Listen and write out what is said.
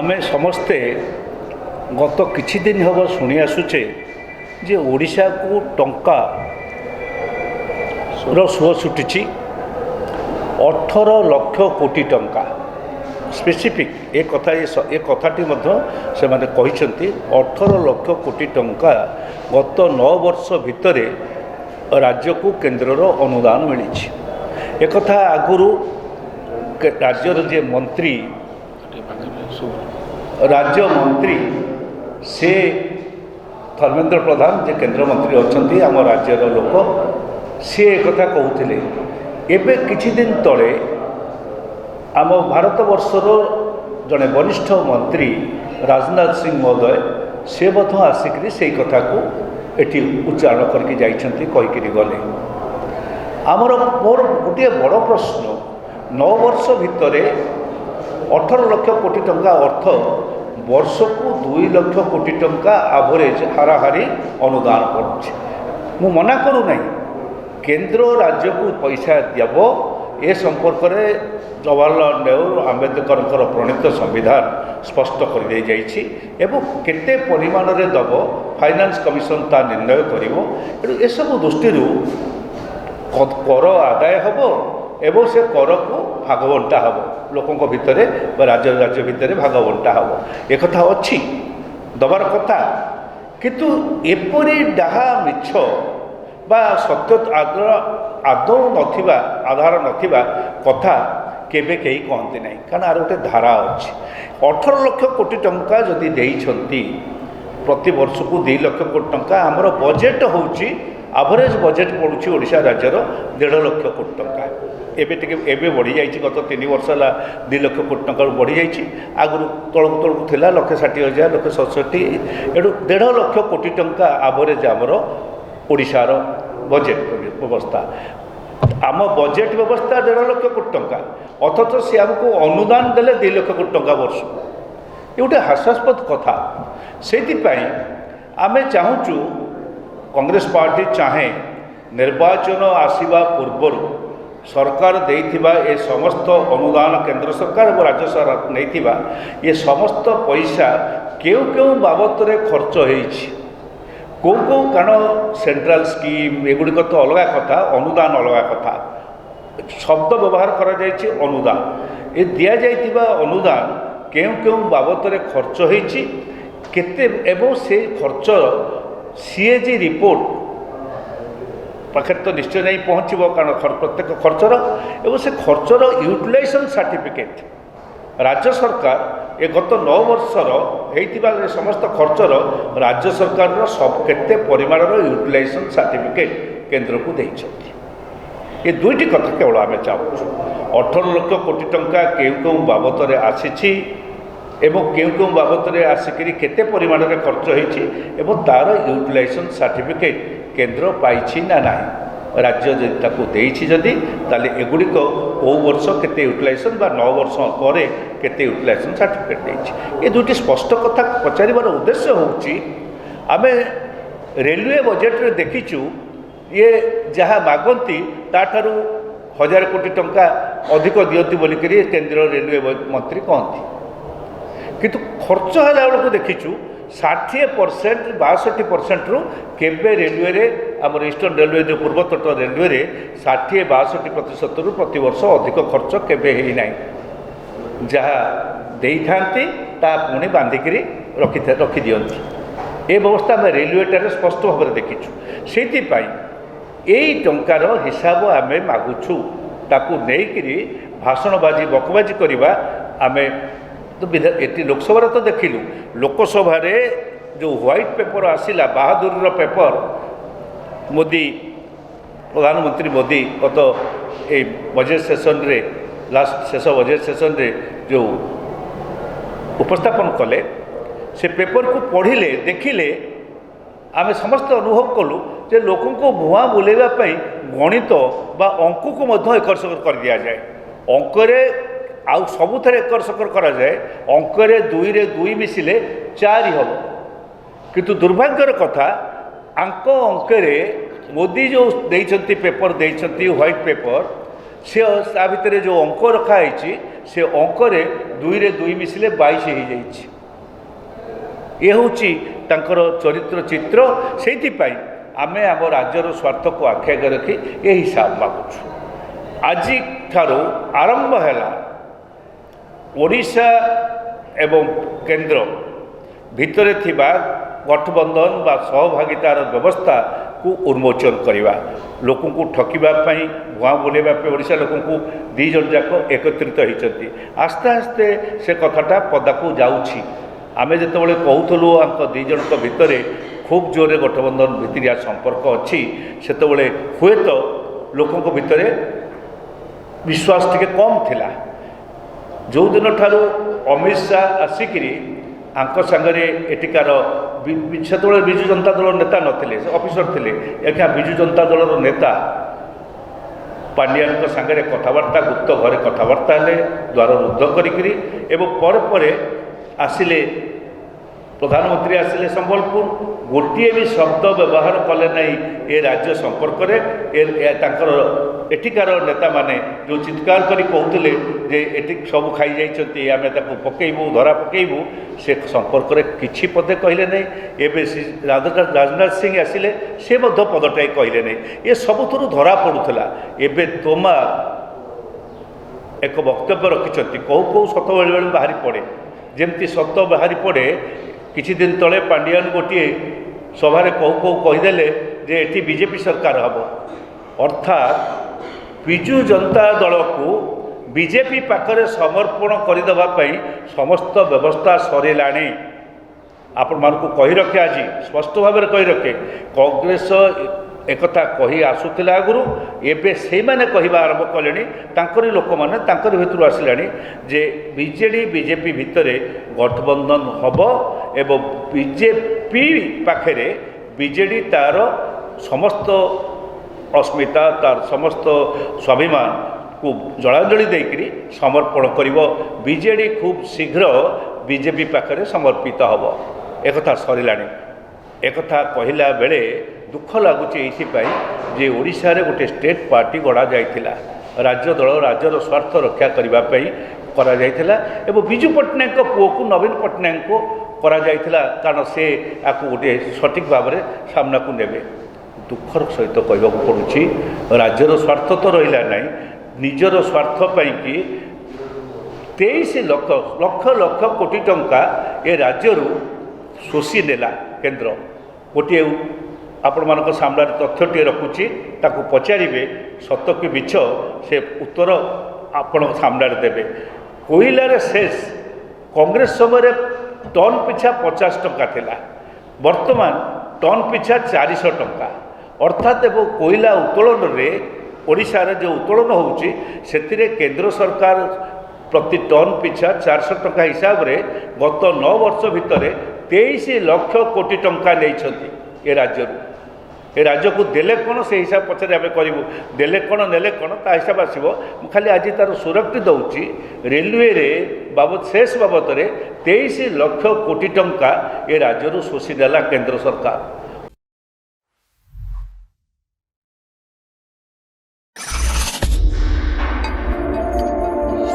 आमे समस्ते गत किछि दिन हम शुणी आसुचे जे ओडिशा को टंका सुओ छुटी 18 लाख कोटी टंका स्पेसिफिक एक कथाटी से माने कहते 18 लाख कोटी टंका गत 9 वर्ष भितर राज्य को केंद्र अनुदान मिली। एक आगुरी राज्यर जे मंत्री राज्य मंत्री से धर्मेंद्र प्रधान जे केंद्र मंत्री अच्छी आम राज्यर लोक सी एक कहते एबे किछि दिन तले आम भारत वर्षर जड़े वरिष्ठ मंत्री राजनाथ सिंह महोदय से आसिक से कथा को एटी उच्चारण करके जाइछंती कहीकि गले। आमर मोर गोटे बड़ प्रश्न 9 वर्ष भितर 18 लाख कोटी टंका अर्थ वर्ष को 2 लाख कोटी टंका एवरेज हाराहारी अनुदान पड़ुछि। मु मना करू नहीं केंद्र राज्य को पैसा देव ए संपर्क में जवाहरलाल नेहरू आंबेडकर प्रणीत संविधान स्पष्ट कर दे जाइछि एवं केते परिमाण रे दब फाइनान्स कमिशन ता निर्णय करिवो। ए सब दृष्टि कर आदाय हबो एवं से कर को भागवंटा हम लोकों भितर राज्य भितर भागवंटा हम एक कथा अच्छी दबार कथा किंतु एपरी डाहा मिछ बा सत्य आदौ नथिबा आधार नथिबा कथा केबे कहीं कहते नहीं कारण आर गोटे धारा अच्छी 18 लाख कोटी टंका जदि देइछंती प्रति वर्ष को 2 लाख कोटी टंका आमर बजेट होउची एवरेज बजेट पड़ुछि ओडिशा राज्यर 1.5 लाख कोटी टंका एबे बढ़ी जाइए गत 3 वर्ष है 2 लाख कोटी टंका बढ़ी जाइए आगु तलक तलक थिला 1,60,000 1,67 एटू 1.5 लाख कोटी टंका एवरेज आमर ओडिशार बजेट व्यवस्था आम बजेट व्यवस्था 1.5 लाख कोटी टंका अथच सी आमको अनुदान देले 2 लाख कोटी टंका वर्ष ये गोटे हास्यास्पद कथा से आमे चाहूँ कांग्रेस पार्टी चाहे निर्वाचन आसीबा पूर्वर सरकार देइथिबा ए समस्त अनुदान केंद्र सरकार और राज्य सरकार नैथिबा ये समस्त पैसा केउ केउ बाबत रे खर्च होइछि कौ कारण सेंट्रल स्कीम एगुड़िक तो अलग कथा अनुदान अलग कथा शब्द व्यवहार करा जाइछि अनुदान ए दिया जाइथिबा अनुदान केउ केउ बाबत रे खर्च होइछि केते एवं से खर्च सीएजी रिपोर्ट पाखे तो निश्चय नहीं पहुँचब कारण प्रत्येक खर्चर एवं से खर्चर यूटिलाइजेशन सर्टिफिकेट राज्य सरकार ए गत 9 वर्षर होइतिबा समस्त खर्चर राज्य सरकार सब केते परिमाणर यूटिलाइजेशन सर्टिफिकेट केंद्र को देइछथि। ये दुईटी कथा केवल आम चाहूँ 18 लाख कोटी टंका केउ केउ बाबत रे आसीछि एवं केउ केउ बाबत रे आसिकरी केते परिमाण रे खर्च होइछि एवं तार यूटिलाइजेशन सर्टिफिकेट केंद्र पाइछि ना नाही राज्य जदि देइछि जदि ताले एगुड़िक कौ वर्ष केते यूटिलाइजेशन बा 9 वर्ष पर केते यूटिलाइजेशन सर्टिफिकेट देइछि। ये दुईटी स्पष्ट कथा पचारिबार उद्देश्य होउछि आमे रेलवे बजेट रे देखिछु ये जहाँ मागंती ताठारू 1000 कोटी टंका अधिक दियंती बोलिकरी केंद्र रेलवे मंत्री कहती किंतु खर्च है बेलू देखीचु 60% 62% रु केबे रेलवे रे आमर ईस्टर्न रेलवे जो पूर्व तट रेलवे रे 60-62% रु प्रति वर्ष अधिक खर्च केबे ही नहीं जहाँ देई थांती ता पुणी बांधिकी रखी दियंती ए व्यवस्था आम रेलवेटारे स्पष्ट भाव में देखीचु से यही टंकार हिसाब आमे मागुछु ताकू नेइकिरी भाषणबाजी बकबाजी करवा आमे तो ये लोकसभा तो देखिलु लोकसभा जो व्हाइट पेपर आसिला बहादुर पेपर मोदी प्रधानमंत्री मोदी गत ये बजेट सेशन रे लास्ट शेष बजेट सेशन रे जो उपस्थापन कले से पेपर को पढ़िले देखिले आम समस्त अनुभव कलु जे लोकों को भुआ बुलेगा गणित बा अंक को मध्य एकर सकर कर दिया जाए अंकरे आउ सबुथरे एकर सकर करा जाए अंकरे 2 रे 2 मिसिले 4 हम किंतु दुर्भाग्यर कथा अंकरे मोदी जो देइछंती पेपर देइछंती व्हाइट पेपर से ता भितर जो अंक रखाई से अंकरे 2 रे 2 मिसिले 22 हो जाइए। ये हूँ चरित्र चित्र से आम आम राज्यर स्वार्थ को आखि आगे रखी ये हिसाब मागुछु। आज ठारू आरंभ है ओडिशा एवं केंद्र भितर थिबा गठबंधन बा सहभागितार व्यवस्था को उन्मोचन करवा, लोक को ठकवाई भुआ बुलेवाई ओडिशा लोक को 2 जन जाक एकत्रित होती। आस्ते आस्ते से कथाटा पदा को जाऊँगी। आमे जितेबाला कहूलु 2 जन भितर खूब जोरे गठबंधन भितरिया संपर्क अच्छी से हुए तो लोकों भितर विश्वास टिके कम थिला। जो दिन ठारू अमित शाह आसिकी आंक सांगरे एटिकार से विजु जनता दल नेता नथिले, ऑफिसर थिले। एखा विजु जनता दल नेता पांड्यान सांगरे कथबार्ता गुप्त घरे कथबार्ता हेले द्वार रुद्ध करी पर आसिले प्रधानमंत्री आसिले संबलपुर गोटे भी शब्द व्यवहार कले नहीं ए राज्य संपर्क में। एठिकार नेता माने जो चित्कार करी कहते जे एटी सब खाई जाइए आम पकेबू धरा पकेबू से संपर्क में किसी पदे कहले नहीं। एबे राजनाथ सिंह आसिले से पदटाई कहले नहीं। ये सबुठ धरा पड़ूला। एबे तोमा एक वक्तव्य रखिंट कौ सत बेले बाहरी पड़े जमती सत बाहरी पड़े। किछि दिन तले पांड्यान गोटे सभारे कौ कहीदेले जे एटी बीजेपी सरकार हम, अर्थात विजु जनता दल को बीजेपी पाखरे समर्पण करदेवाई समस्त व्यवस्था सरलाणी। आपण मानक कही रखे आज स्पष्ट भाव में कही रखे कांग्रेस एकथा कही आसुला आगुरी एबे से माने कहवा आरंभ कले तांकरी लोक माने तांकरी भितर आसिलानी जे बीजेडी बीजेपी भितर गठबंधन हब एवं बीजेपी पाखरे बीजेडी तार समस्त अस्मिता तार समस्त स्वाभिमान को जलांजलि देकरी समर्पण करिवो। बीजेडी खूब शीघ्र बीजेपी पाखरे समर्पित हब एकथा सरिलानी। एकथा कहला बेले दुख लगुच ये ओडिशा रे गोटे स्टेट पार्टी गढ़ा जाइथिला, राज्य दल राज्यर स्वार्थ रक्षा करने करा जाइथिला एवं विजु पट्टनायक पुओ को नवीन पट्टनायक को करा जाइथिला कारण से आपको गोटे सठिक भाव में सामना को नेबे। दुखर सहित कहवाक पड़ुछि राज्यर स्वार्थ तो रहिला नहीं, निजर स्वार्थ पाई कि 23 लक्ष लक्ष लक्ष कोटी टंका ए राज्य शोषी नेला केंद्र। गोटे आपण मान सामने तथ्यटे रखुची ताकू पचारे सत कि मिछ से उत्तर आपण सामने देवे। कोईलार शेष कांग्रेस समय टन पिछा 50 टंका थिला, वर्तमान टन पिछा 400 टंका। अर्थात एवं कोईला उत्तोलन में ओडिशा रे जो उत्तोलन होउची सेतिरे केंद्र सरकार प्रति टन पिछा 400 टंका हिसाब रे गत 9 वर्ष भितर 23 लक्ष कोटी टंका नहीं ए राज्य को देले कौन से हिसाब पचारे आम करूँ देले कौन नेले कौन ता हिसाब आसो। खाली आज तार सुरक्षित दौची रेलवे रे बाबद शेष बाबद 23 लक्ष कोटी टंका ए राज्य शोषी देला केंद्र सरकार।